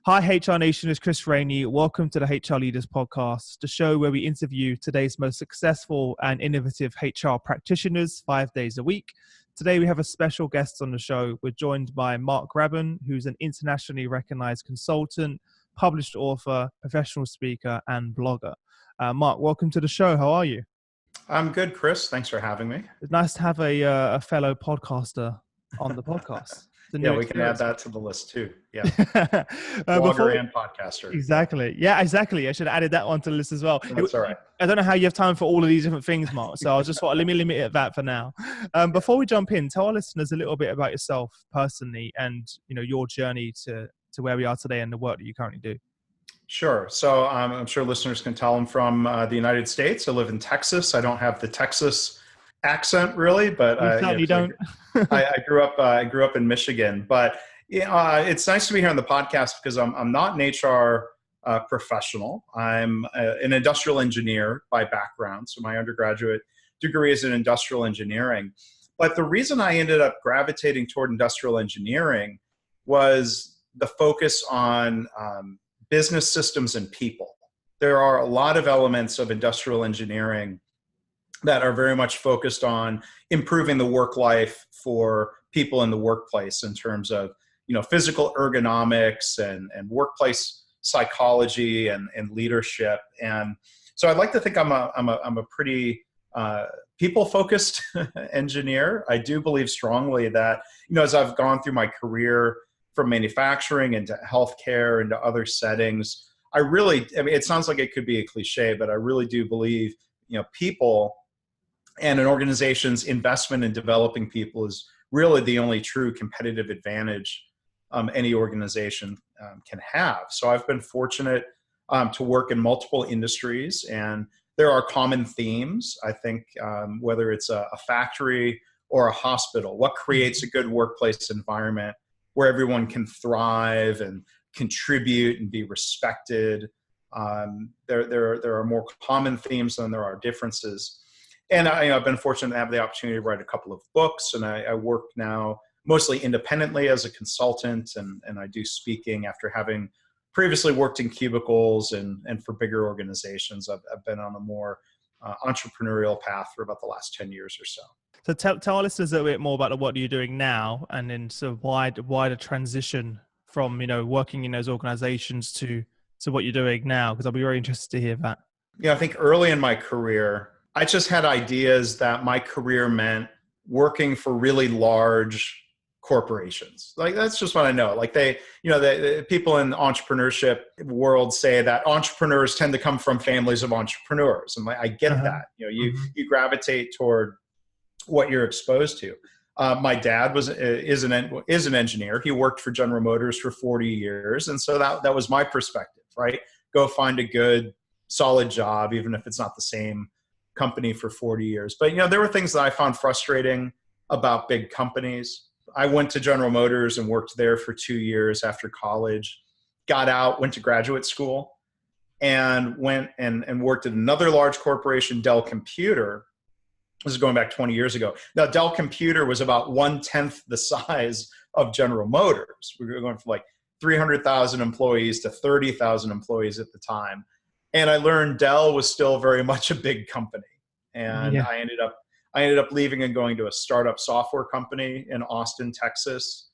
Hi, HR Nation, it's Chris Rainey. Welcome to the HR Leaders Podcast, the show where we interview today's most successful and innovative HR practitioners 5 days a week. Today, we have a special guest on the show. We're joined by Mark Graban, who's an internationally recognized consultant, published author, professional speaker, and blogger. Mark, welcome to the show. How are you? I'm good, Chris. Thanks for having me. It's nice to have a fellow podcaster on the podcast. Yeah, we can add that to the list too. Yeah. Blogger and podcaster. Exactly. Yeah, exactly. I should have added that one to the list as well. That's all right. I don't know how you have time for all of these different things, Mark. So I just thought, let me limit it at that for now. Before we jump in, tell our listeners a little bit about yourself personally and, your journey to where we are today and the work that you currently do. Sure. So I'm sure listeners can tell I'm from the United States. I live in Texas. I don't have the Texas accent really, but you don't. I grew up in Michigan, but it's nice to be here on the podcast because I'm not an HR professional. I'm an industrial engineer by background. So my undergraduate degree is in industrial engineering. But the reason I ended up gravitating toward industrial engineering was the focus on business systems and people. There are a lot of elements of industrial engineering that are very much focused on improving the work life for people in the workplace in terms of, physical ergonomics and workplace psychology and leadership. And so I'd like to think I'm a pretty people-focused engineer. I do believe strongly that, as I've gone through my career from manufacturing into healthcare into other settings, it sounds like it could be a cliche, but I really do believe, people and an organization's investment in developing people is really the only true competitive advantage any organization can have. So I've been fortunate to work in multiple industries, and there are common themes. I think whether it's a factory or a hospital, what creates a good workplace environment where everyone can thrive and contribute and be respected. There are more common themes than there are differences. And I've been fortunate to have the opportunity to write a couple of books, and I work now mostly independently as a consultant, and I do speaking after having previously worked in cubicles and for bigger organizations. I've been on a more entrepreneurial path for about the last 10 years or so. So tell our listeners a little bit more about what you're doing now, and then sort of why the transition from, working in those organizations to what you're doing now, because I'll be very interested to hear that. Yeah, I think early in my career, I just had ideas that my career meant working for really large corporations. Like, that's just what I know. Like the people in the entrepreneurship world say that entrepreneurs tend to come from families of entrepreneurs. And I get that, you gravitate toward what you're exposed to. My dad is an engineer. He worked for General Motors for 40 years. And so that was my perspective, right? Go find a good, solid job, even if it's not the same company for 40 years. But, there were things that I found frustrating about big companies. I went to General Motors and worked there for 2 years after college, got out, went to graduate school, and went and worked at another large corporation, Dell Computer. This is going back 20 years ago. Now, Dell Computer was about 1/10 the size of General Motors. We were going from like 300,000 employees to 30,000 employees at the time. And I learned Dell was still very much a big company. And I ended up leaving and going to a startup software company in Austin, Texas.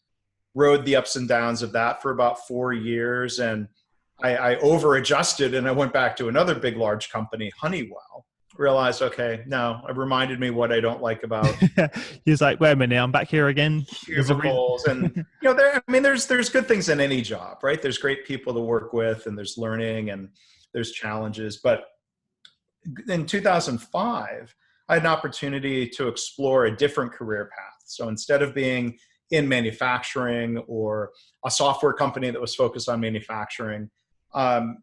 Rode the ups and downs of that for about 4 years. And I over-adjusted, and I went back to another big, large company, Honeywell. Realized, okay, no, it reminded me what I don't like about. He was like, wait a minute, I'm back here again. Cubicles. And, there's good things in any job, right? There's great people to work with, and there's learning, and there's challenges. But in 2005, I had an opportunity to explore a different career path. So instead of being in manufacturing or a software company that was focused on manufacturing, my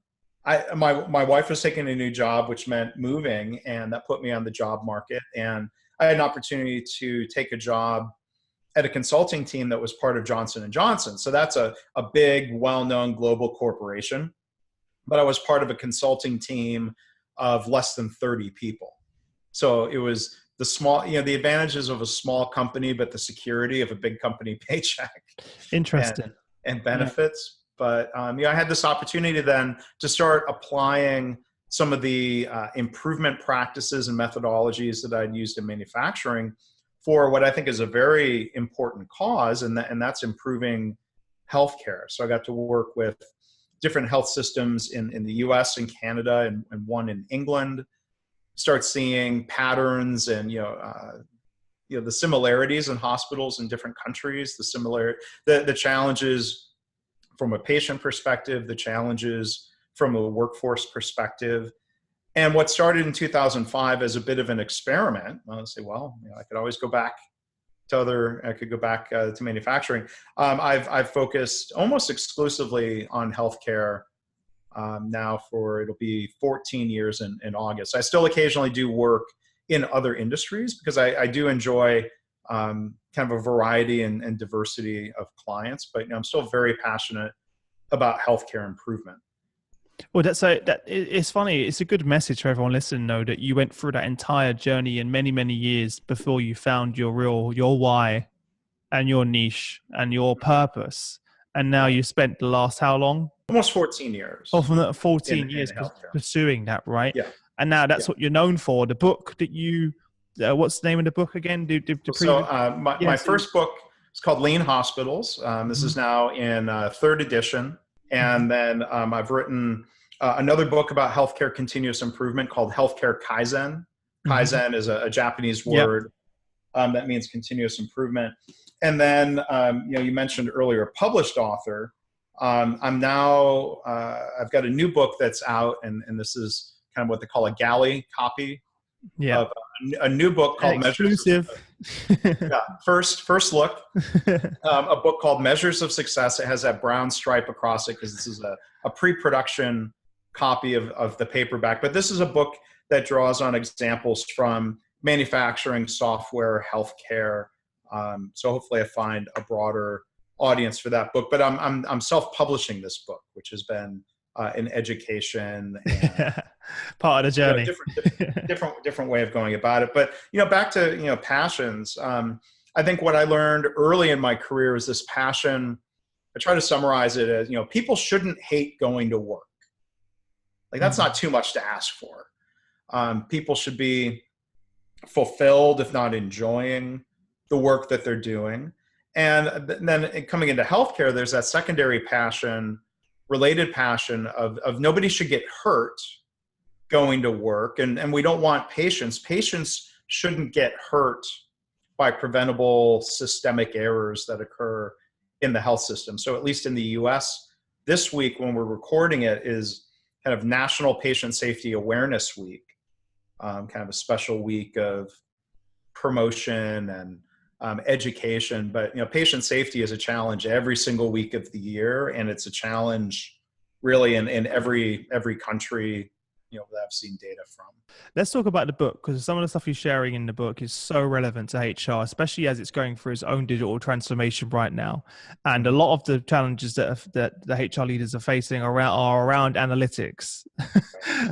wife was taking a new job, which meant moving, and that put me on the job market. And I had an opportunity to take a job at a consulting team that was part of Johnson & Johnson. So that's a big, well-known global corporation. But I was part of a consulting team of less than 30 people. So it was the small, the advantages of a small company, but the security of a big company paycheck. Interesting. And benefits. But I had this opportunity then to start applying some of the improvement practices and methodologies that I'd used in manufacturing for what I think is a very important cause, and that's improving healthcare. So I got to work with different health systems in the US and Canada and one in England, start seeing patterns and, the similarities in hospitals in different countries, the challenges from a patient perspective, the challenges from a workforce perspective. And what started in 2005 as a bit of an experiment, I say, I could always go back to manufacturing. I've focused almost exclusively on healthcare now it'll be 14 years in August. I still occasionally do work in other industries because I do enjoy kind of a variety and diversity of clients, but I'm still very passionate about healthcare improvement. Well, it's funny. It's a good message for everyone listening, though, that you went through that entire journey in many, many years before you found your why and your niche and your purpose. And now you spent the last how long? Almost 14 years. Oh, from 14 years pursuing that, right? Yeah. And now that's what you're known for. The book that what's the name of the book again? My first book is called Lean Hospitals. This is now in third edition. And then I've written another book about healthcare continuous improvement called Healthcare Kaizen. Kaizen is a Japanese word that means continuous improvement. And then, you mentioned earlier, published author. I've got a new book that's out, and this is kind of what they call a galley copy of a new book called Exclusive. First look. A book called Measures of Success. It has that brown stripe across it because this is a pre-production copy of the paperback. But this is a book that draws on examples from manufacturing, software, healthcare. So hopefully I find a broader audience for that book. But I'm self-publishing this book, which has been in education and part of the journey. Different way of going about it. But back to passions. I think what I learned early in my career is this passion. I try to summarize it as people shouldn't hate going to work. Like that's not too much to ask for. People should be fulfilled, if not enjoying the work that they're doing. And then coming into healthcare, there's that secondary passion, related passion of nobody should get hurt going to work. And we don't want patients shouldn't get hurt by preventable systemic errors that occur in the health system. So at least in the US, this week when we're recording it is kind of National Patient Safety Awareness Week, kind of a special week of promotion and education. But patient safety is a challenge every single week of the year, and it's a challenge really in every country that I've seen data from. Let's talk about the book, because some of the stuff you're sharing in the book is so relevant to HR, especially as it's going through its own digital transformation right now. And a lot of the challenges that the HR leaders are facing are around analytics.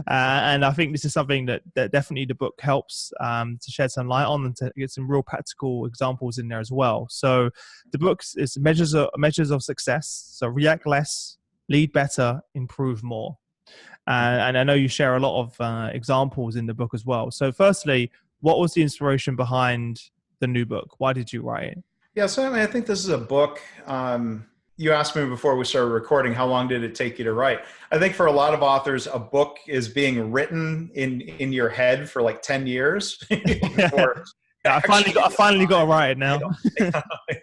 And I think this is something that definitely the book helps to shed some light on and to get some real practical examples in there as well. So the book is measures of success. So react less, lead better, improve more. And I know you share a lot of examples in the book as well. So firstly, what was the inspiration behind the new book? Why did you write it? Yeah, so I think this is a book. You asked me before we started recording, how long did it take you to write? I think for a lot of authors, a book is being written in your head for like 10 years. I finally got to write it now.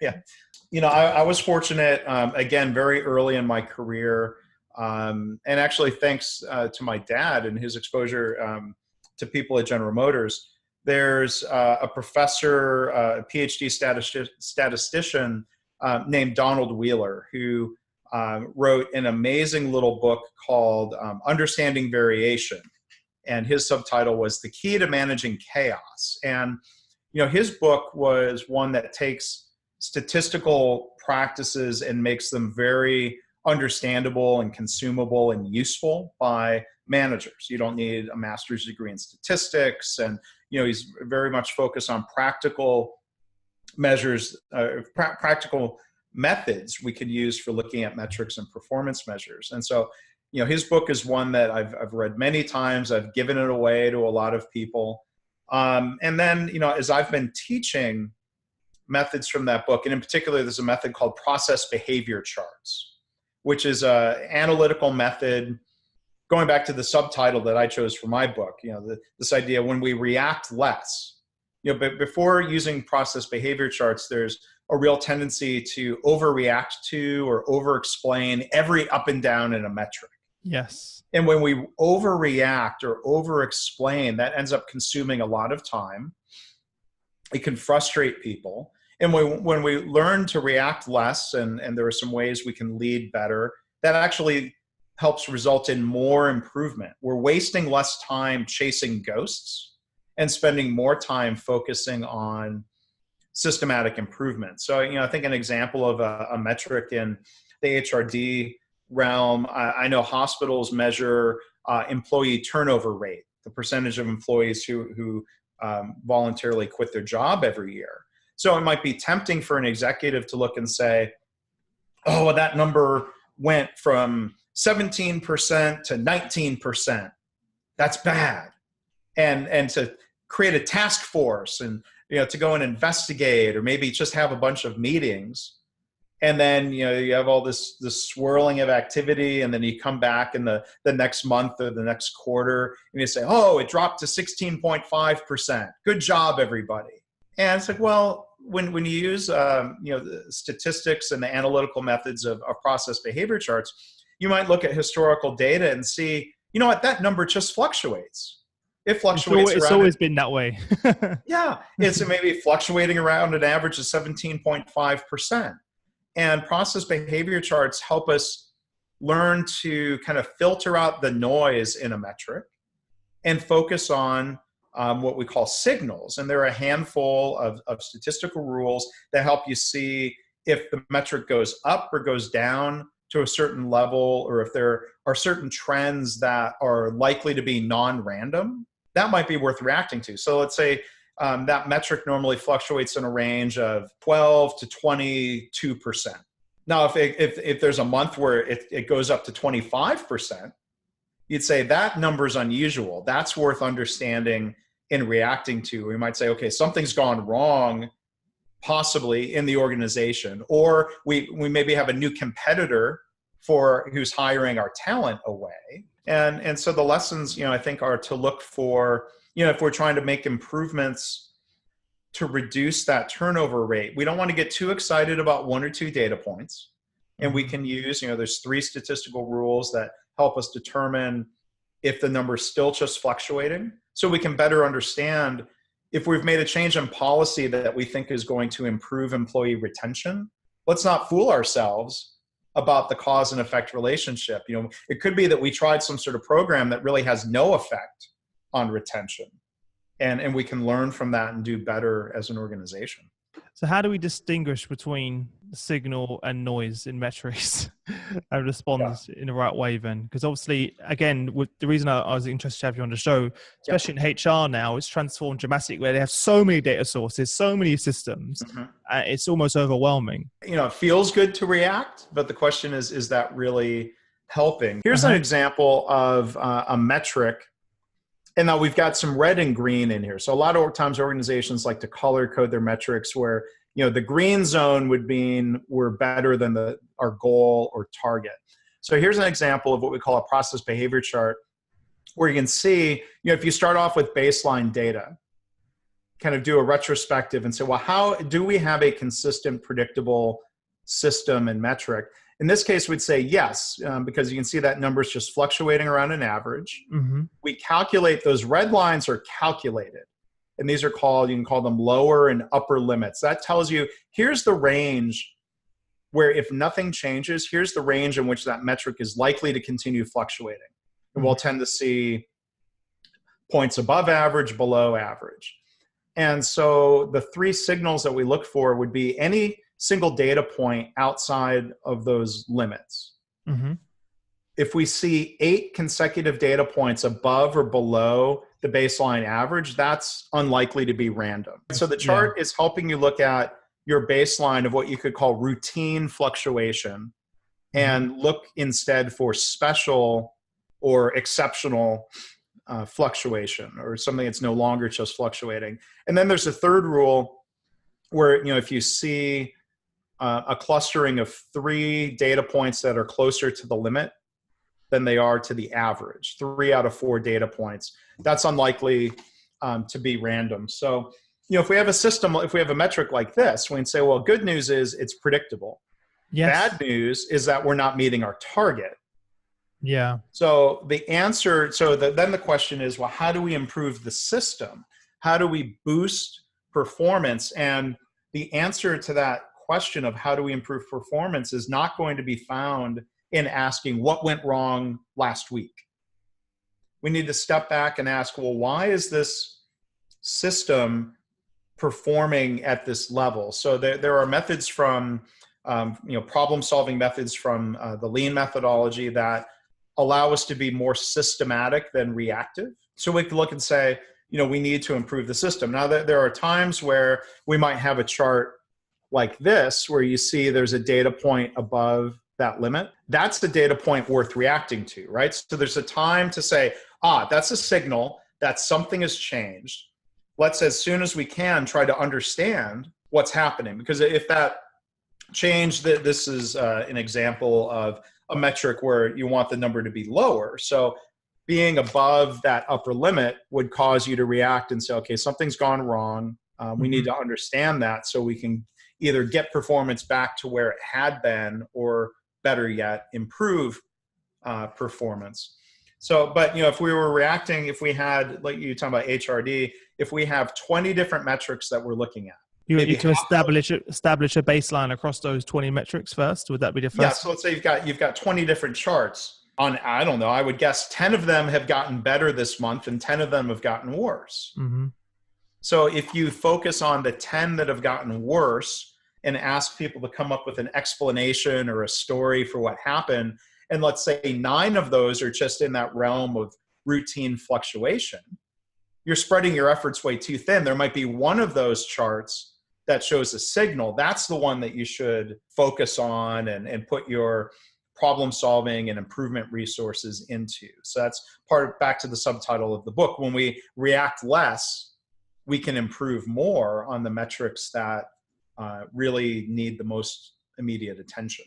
Yeah. I was fortunate, again, very early in my career. And actually, thanks to my dad and his exposure to people at General Motors, there's a professor, a PhD statistician named Donald Wheeler, who wrote an amazing little book called Understanding Variation. And his subtitle was The Key to Managing Chaos. And, his book was one that takes statistical practices and makes them very understandable and consumable and useful by managers. You don't need a master's degree in statistics. And, he's very much focused on practical measures, practical methods we could use for looking at metrics and performance measures. And so, his book is one that I've read many times. I've given it away to a lot of people. And then, as I've been teaching methods from that book, and in particular, there's a method called process behavior charts, which is an analytical method. Going back to the subtitle that I chose for my book, this idea when we react less, but before using process behavior charts, there's a real tendency to overreact to or over-explain every up and down in a metric. Yes. And when we overreact or over-explain, that ends up consuming a lot of time. It can frustrate people. And when we learn to react less, and there are some ways we can lead better, that actually helps result in more improvement. We're wasting less time chasing ghosts and spending more time focusing on systematic improvement. So, I think an example of a metric in the HRD realm, I know hospitals measure employee turnover rate, the percentage of employees who voluntarily quit their job every year. So it might be tempting for an executive to look and say, oh, well, that number went from 17% to 19%. That's bad. And to create a task force and to go and investigate, or maybe just have a bunch of meetings. And then, you have all this swirling of activity, and then you come back in the next month or the next quarter, and you say, oh, it dropped to 16.5%. Good job, everybody. And it's like, well, when you use the statistics and the analytical methods of process behavior charts, you might look at historical data and see, what, that number just fluctuates. It fluctuates. It's always been that way. Yeah, it's maybe fluctuating around an average of 17.5%. And process behavior charts help us learn to kind of filter out the noise in a metric and focus on what we call signals. And there are a handful of statistical rules that help you see if the metric goes up or goes down to a certain level, or if there are certain trends that are likely to be non-random. That might be worth reacting to. So let's say that metric normally fluctuates in a range of 12 to 22%. Now, if there's a month where it goes up to 25%, you'd say that number's unusual. That's worth understanding and reacting to. We might say, okay, something's gone wrong, possibly in the organization, or we maybe have a new competitor who's hiring our talent away. And so the lessons, I think, are to look for, if we're trying to make improvements to reduce that turnover rate, we don't want to get too excited about one or two data points. And we can use, there's 3 statistical rules that help us determine if the number is still just fluctuating, so we can better understand if we've made a change in policy that we think is going to improve employee retention. Let's not fool ourselves about the cause and effect relationship. It could be that we tried some sort of program that really has no effect on retention, and we can learn from that and do better as an organization. So how do we distinguish between signal and noise in metrics and respond in the right way then? Because obviously, again, with the reason I was interested to have you on the show, especially in HR now, it's transformed dramatically, where they have so many data sources, so many systems, it's almost overwhelming. It feels good to react, but the question is that really helping? Here's an example of a metric. And now we've got some red and green in here. So a lot of times organizations like to color code their metrics where, the green zone would mean we're better than our goal or target. So here's an example of what we call a process behavior chart, where you can see, if you start off with baseline data, kind of do a retrospective and say, well, how do we have a consistent, predictable system and metric? In this case, we'd say yes, because you can see that number is just fluctuating around an average. We calculate, those red lines are calculated. And these are you can call them lower and upper limits. That tells you, here's the range where if nothing changes, here's the range in which that metric is likely to continue fluctuating. And we'll tend to see points above average, below average. And so the 3 signals that we look for would be any single data point outside of those limits. If we see 8 consecutive data points above or below the baseline average, that's unlikely to be random. So the chart is helping you look at your baseline of what you could call routine fluctuation and look instead for special or exceptional fluctuation, or something that's no longer just fluctuating. And then there's a third rule where, if you see a clustering of 3 data points that are closer to the limit than they are to the average, 3 out of 4 data points, that's unlikely to be random. So, if we have a system, if we have a metric like this, we can say, well, good news is it's predictable. Yes. Bad news is that we're not meeting our target. Yeah. So the answer, then the question is, well, how do we improve the system? How do we boost performance? And the answer to that question of how do we improve performance is not going to be found in asking what went wrong last week. We need to step back and ask, well, why is this system performing at this level? So there are methods from, problem-solving methods from the lean methodology that allow us to be more systematic than reactive. So we can look and say, we need to improve the system. Now, there are times where we might have a chart like this, where you see there's a data point above that limit. That's the data point worth reacting to, right? So there's a time to say, that's a signal that something has changed. Let's, as soon as we can, try to understand what's happening. Because if that changed, this is an example of a metric where you want the number to be lower. So being above that upper limit would cause you to react and say, okay, something's gone wrong. We need to understand that so we can either get performance back to where it had been, or better yet, improve performance. So, but if we were reacting, if we had, like you talking about HRD, if we have 20 different metrics that we're looking at, you need to establish a baseline across those 20 metrics first. Would that be the first? Yeah. So let's say you've got 20 different charts on, I don't know, I would guess 10 of them have gotten better this month and 10 of them have gotten worse. So if you focus on the 10 that have gotten worse and ask people to come up with an explanation or a story for what happened, and let's say 9 of those are just in that realm of routine fluctuation, you're spreading your efforts way too thin. There might be one of those charts that shows a signal. That's the one that you should focus on and put your problem solving and improvement resources into. So that's back to the subtitle of the book. When we react less, we can improve more on the metrics that really need the most immediate attention.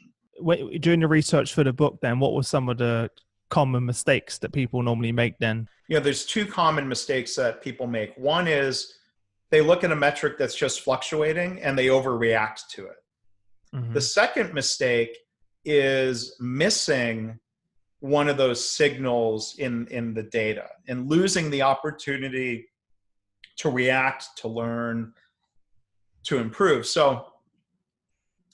During the research for the book, then, what were some of the common mistakes that people normally make then? There's 2 common mistakes that people make. One is they look at a metric that's just fluctuating and they overreact to it. The second mistake is missing one of those signals in the data and losing the opportunity to react, to learn, to improve. So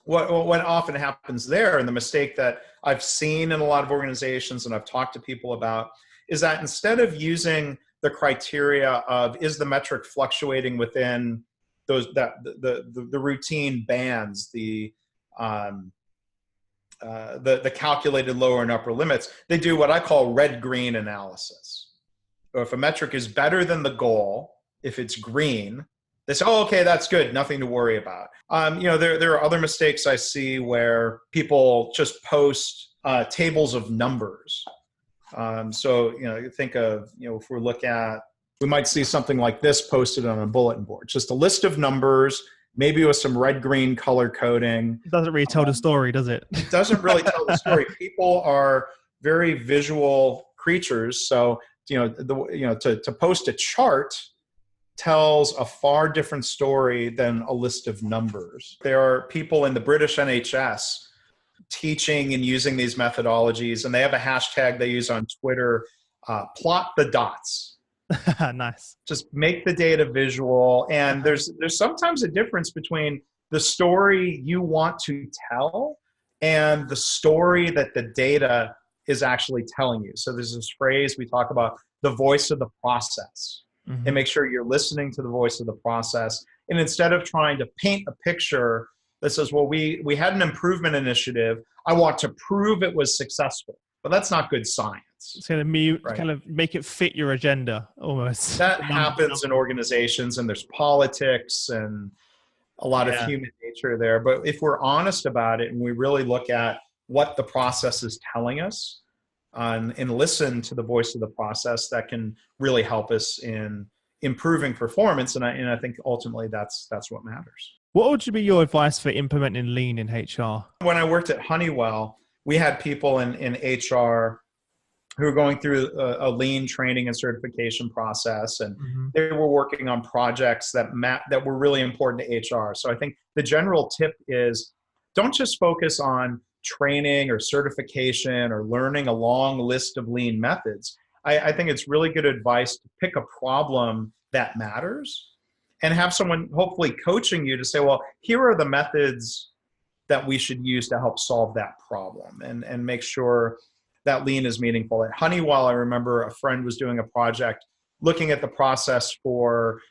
what often happens there, and the mistake that I've seen in a lot of organizations and I've talked to people about, is that instead of using the criteria of, is the metric fluctuating within the routine bands, the calculated lower and upper limits, they do what I call red-green analysis. Or if a metric is better than the goal, if it's green, they say, oh, okay, that's good, nothing to worry about. There are other mistakes I see where people just post tables of numbers. So, think of, if we might see something like this posted on a bulletin board, just a list of numbers, maybe with some red-green color coding. It doesn't really tell the story, does it? It doesn't really tell the story. People are very visual creatures. So, to post a chart tells a far different story than a list of numbers. There are people in the British NHS teaching and using these methodologies, and they have a hashtag they use on Twitter, plot the dots. Nice. Just make the data visual. And there's sometimes a difference between the story you want to tell and the story that the data is actually telling you. So there's this phrase we talk about, the voice of the process. And make sure you're listening to the voice of the process. And instead of trying to paint a picture that says, well, we had an improvement initiative, I want to prove it was successful. But that's not good science. It's going to kind of make it fit your agenda almost. That happens in organizations, and there's politics and a lot of Yeah. human nature there. But if we're honest about it and we really look at what the process is telling us, and listen to the voice of the process, that can really help us in improving performance. And I think ultimately that's what matters. What would be your advice for implementing lean in HR? When I worked at Honeywell, we had people in HR who were going through a lean training and certification process, and they were working on projects that were really important to HR. So I think the general tip is, don't just focus on training or certification or learning a long list of lean methods. I think it's really good advice to pick a problem that matters and have someone hopefully coaching you to say, well, here are the methods that we should use to help solve that problem, and make sure that lean is meaningful. At Honeywell, I remember a friend was doing a project looking at the process for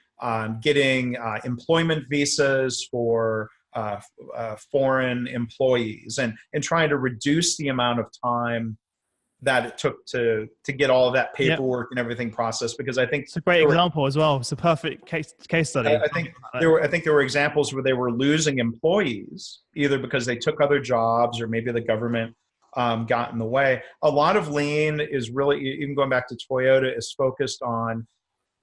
getting employment visas for foreign employees, and trying to reduce the amount of time that it took to get all of that paperwork and everything processed. Because I think it's a great example as well. It's a perfect case study. I think there were examples where they were losing employees either because they took other jobs or maybe the government got in the way. A lot of lean is really, even going back to Toyota, is focused on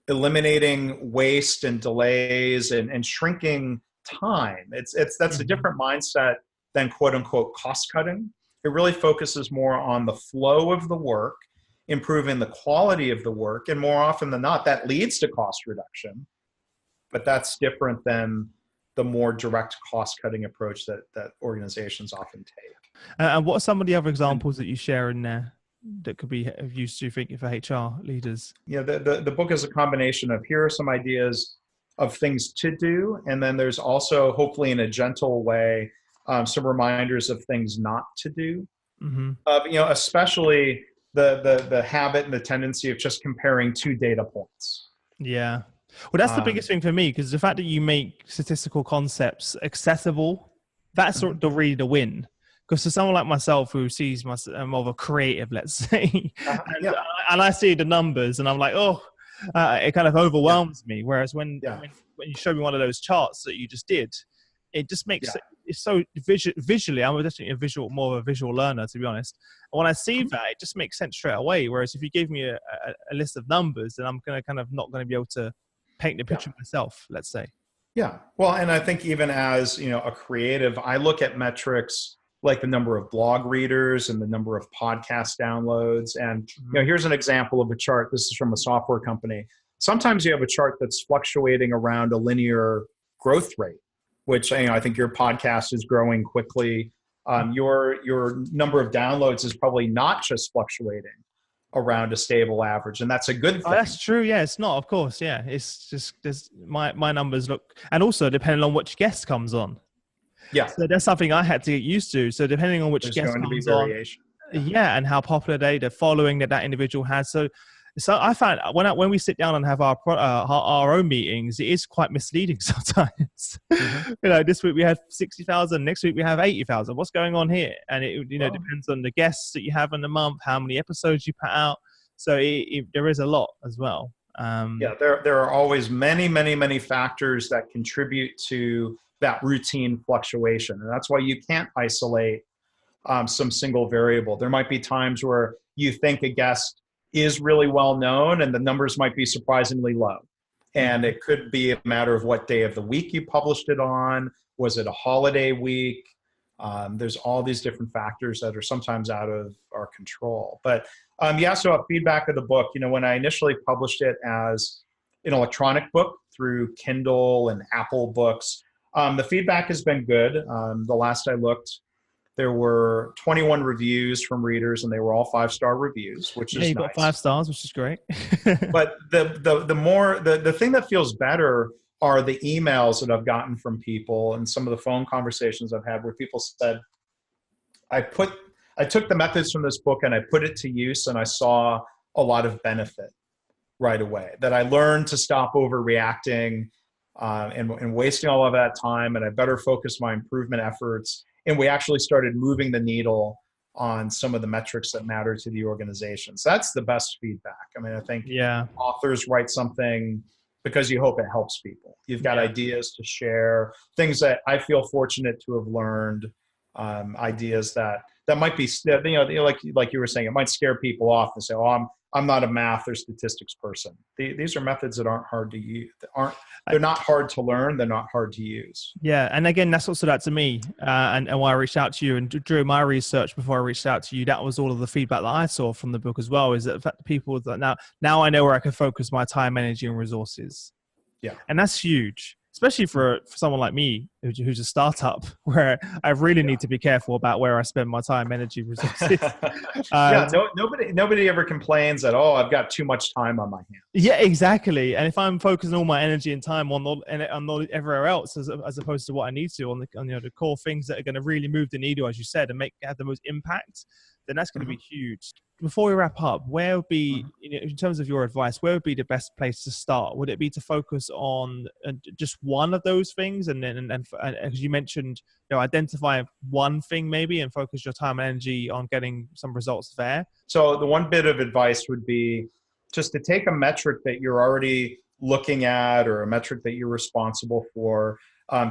eliminating waste and delays and shrinking time. That's a different mindset than quote unquote cost cutting. It really focuses more on the flow of the work, improving the quality of the work, and more often than not, that leads to cost reduction. But that's different than the more direct cost-cutting approach that organizations often take. And what are some of the other examples that you share in there that could be of use, do you think, for HR leaders? Yeah, the book is a combination of, here are some ideas of things to do, and then there's also, hopefully in a gentle way, some reminders of things not to do. Especially the habit and the tendency of just comparing two data points. Yeah. Well, that's the biggest thing for me, because the fact that you make statistical concepts accessible, that's really the win. Because for someone like myself who sees myself, I'm more of a creative, let's say, and I see the numbers and I'm like, it kind of overwhelms me. Whereas when you show me one of those charts that you just did, it just makes it's so visually. I'm definitely more of a visual learner, to be honest. And when I see that, it just makes sense straight away. Whereas if you gave me a list of numbers, then I'm not going to be able to paint the picture myself, let's say. Yeah. Well, and I think even as, a creative, I look at metrics like the number of blog readers and the number of podcast downloads. And, here's an example of a chart. This is from a software company. Sometimes you have a chart that's fluctuating around a linear growth rate, which, I think your podcast is growing quickly. Your number of downloads is probably not just fluctuating around a stable average, and that's a good thing. Oh, that's true. Yeah, it's not, of course. Yeah, it's just my numbers look, and also depending on which guest comes on. Yeah, so that's something I had to get used to. So depending on which guest comes on, and how popular the following that individual has. So I found when we sit down and have our own meetings, it is quite misleading sometimes. This week we had 60,000, next week we have 80,000. What's going on here? And it depends on the guests that you have in the month, how many episodes you put out. So there is a lot as well. There are always many factors that contribute to that routine fluctuation, and that's why you can't isolate some single variable. There might be times where you think a guest is really well known and the numbers might be surprisingly low. And it could be a matter of what day of the week you published it on. Was it a holiday week? There's all these different factors that are sometimes out of our control. But so feedback of the book, when I initially published it as an electronic book through Kindle and Apple Books, the feedback has been good. The last I looked, there were 21 reviews from readers, and they were all 5-star reviews, which is nice. You got 5 stars, which is great. But the thing that feels better are the emails that I've gotten from people and some of the phone conversations I've had where people said, I took the methods from this book and I put it to use, and I saw a lot of benefit right away. That I learned to stop overreacting and wasting all of that time, and I better focus my improvement efforts. And we actually started moving the needle on some of the metrics that matter to the organization. So that's the best feedback. I think authors write something because you hope it helps people. You've got ideas to share, things that I feel fortunate to have learned, ideas that might be, like you were saying, it might scare people off and say, "Oh, I'm not a math or statistics person." These are methods that aren't hard to use. They're not hard to learn. They're not hard to use. Yeah, and again, that's what stood out to me, and why I reached out to you. And during my research before I reached out to you, that was all of the feedback that I saw from the book as well. Is that the fact that people that now I know where I can focus my time, energy, and resources. Yeah, and that's huge, especially for someone like me who's a startup, where I really need to be careful about where I spend my time, energy, resources. Nobody ever complains that, "Oh, I've got too much time on my hands." Yeah, exactly. And if I'm focusing all my energy and time on everywhere else, as opposed to what I need to on the core things that are going to really move the needle, as you said, and have the most impact, then that's going to be huge. Before we wrap up, where would be, in terms of your advice, where would be the best place to start? Would it be to focus on just one of those things, and as you mentioned, identify one thing maybe and focus your time and energy on getting some results there? So the one bit of advice would be just to take a metric that you're already looking at, or a metric that you're responsible for,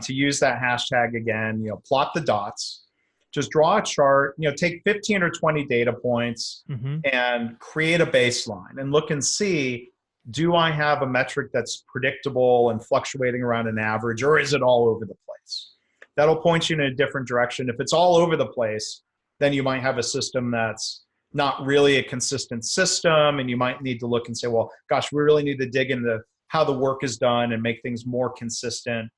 to use that hashtag again, plot the dots. Just draw a chart, take 15 or 20 data points and create a baseline and look and see, do I have a metric that's predictable and fluctuating around an average, or is it all over the place? That'll point you in a different direction. If it's all over the place, then you might have a system that's not really a consistent system, and you might need to look and say, well, gosh, we really need to dig into how the work is done and make things more consistent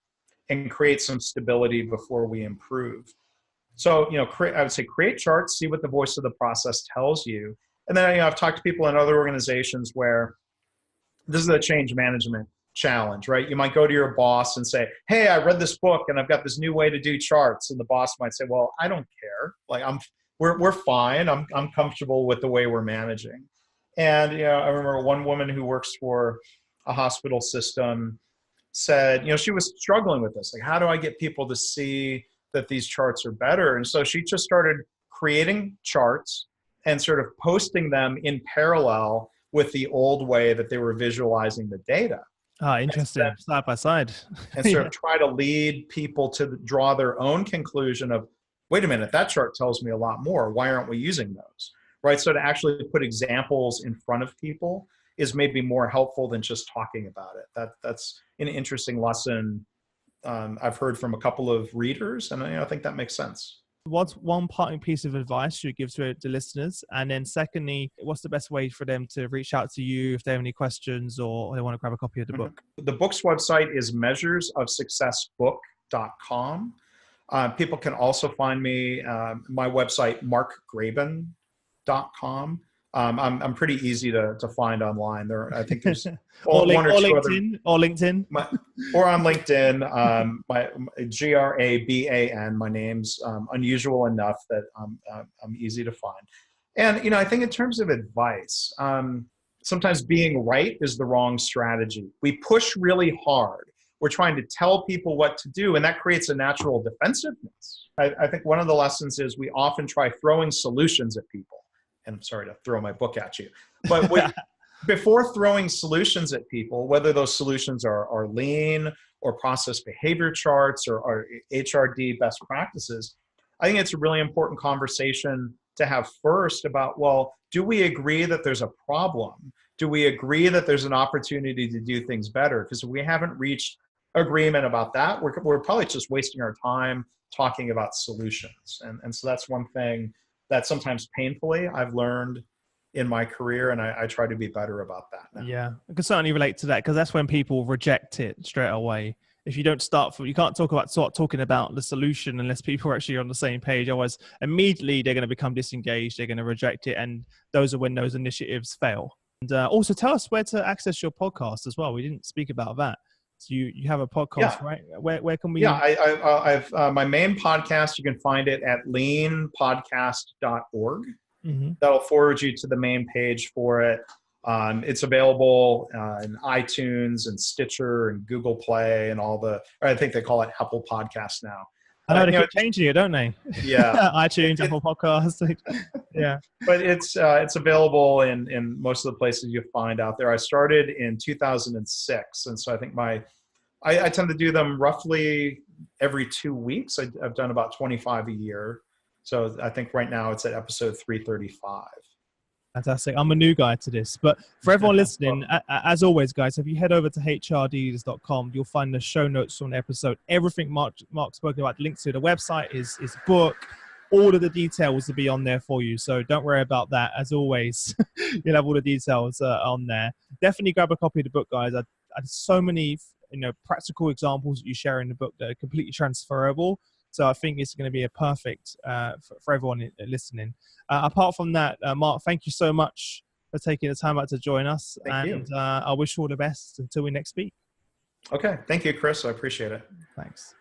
and create some stability before we improve. So, I would say create charts, see what the voice of the process tells you. And then, I've talked to people in other organizations where this is a change management challenge, right? You might go to your boss and say, "Hey, I read this book and I've got this new way to do charts." And the boss might say, "Well, I don't care. Like, we're fine. I'm comfortable with the way we're managing." And, I remember one woman who works for a hospital system said, she was struggling with this. Like, how do I get people to see that these charts are better? And so she just started creating charts and sort of posting them in parallel with the old way that they were visualizing the data. Interesting. Side by side. And sort of try to lead people to draw their own conclusion of, wait a minute, that chart tells me a lot more. Why aren't we using those? Right? So to actually put examples in front of people is maybe more helpful than just talking about it. That's an interesting lesson I've heard from a couple of readers, and I think that makes sense. What's one parting piece of advice you give to the listeners? And then secondly, what's the best way for them to reach out to you if they have any questions or they want to grab a copy of the book? The book's website is measuresofsuccessbook.com. People can also find me, my website, markgraban.com. I'm pretty easy to find online. I think there's or one or two LinkedIn, or LinkedIn, or on LinkedIn. My Graban. My name's unusual enough that I'm easy to find. And I think in terms of advice, sometimes being right is the wrong strategy. We push really hard. We're trying to tell people what to do, and that creates a natural defensiveness. I think one of the lessons is we often try throwing solutions at people. And I'm sorry to throw my book at you, but before throwing solutions at people, whether those solutions are lean or process behavior charts or HRD best practices, I think it's a really important conversation to have first about, well, do we agree that there's a problem? Do we agree that there's an opportunity to do things better? Because if we haven't reached agreement about that, we're probably just wasting our time talking about solutions. And so that's one thing that sometimes painfully I've learned in my career, and I try to be better about that now. Yeah, I can certainly relate to that, because that's when people reject it straight away. If you don't you can't start talking about the solution unless people are actually on the same page. Otherwise, immediately they're going to become disengaged. They're going to reject it, and those are when those initiatives fail. And also, tell us where to access your podcast as well. We didn't speak about that. So you have a podcast, right? Where can we? Yeah, I've my main podcast. You can find it at leanpodcast.org. That'll forward you to the main page for it. It's available in iTunes and Stitcher and Google Play and I think they call it Apple Podcasts now. I know they keep changing it, don't they? Yeah. iTunes, Apple Podcasts. Yeah. But it's available in most of the places you find out there. I started in 2006, and so I think I tend to do them roughly every 2 weeks. I've done about 25 a year. So I think right now it's at episode 335. Fantastic. I'm a new guy to this, but for everyone listening, as always, guys, if you head over to hrdealers.com, you'll find the show notes from the episode. Everything Mark spoke about, links to the website, his book, all of the details will be on there for you. So don't worry about that. As always, you'll have all the details on there. Definitely grab a copy of the book, guys. I had so many, practical examples that you share in the book that are completely transferable. So I think it's going to be a perfect for everyone listening. Apart from that, Mark, thank you so much for taking the time out to join us. Thank you. I wish you all the best until we next speak. Okay. Thank you, Chris. I appreciate it. Thanks.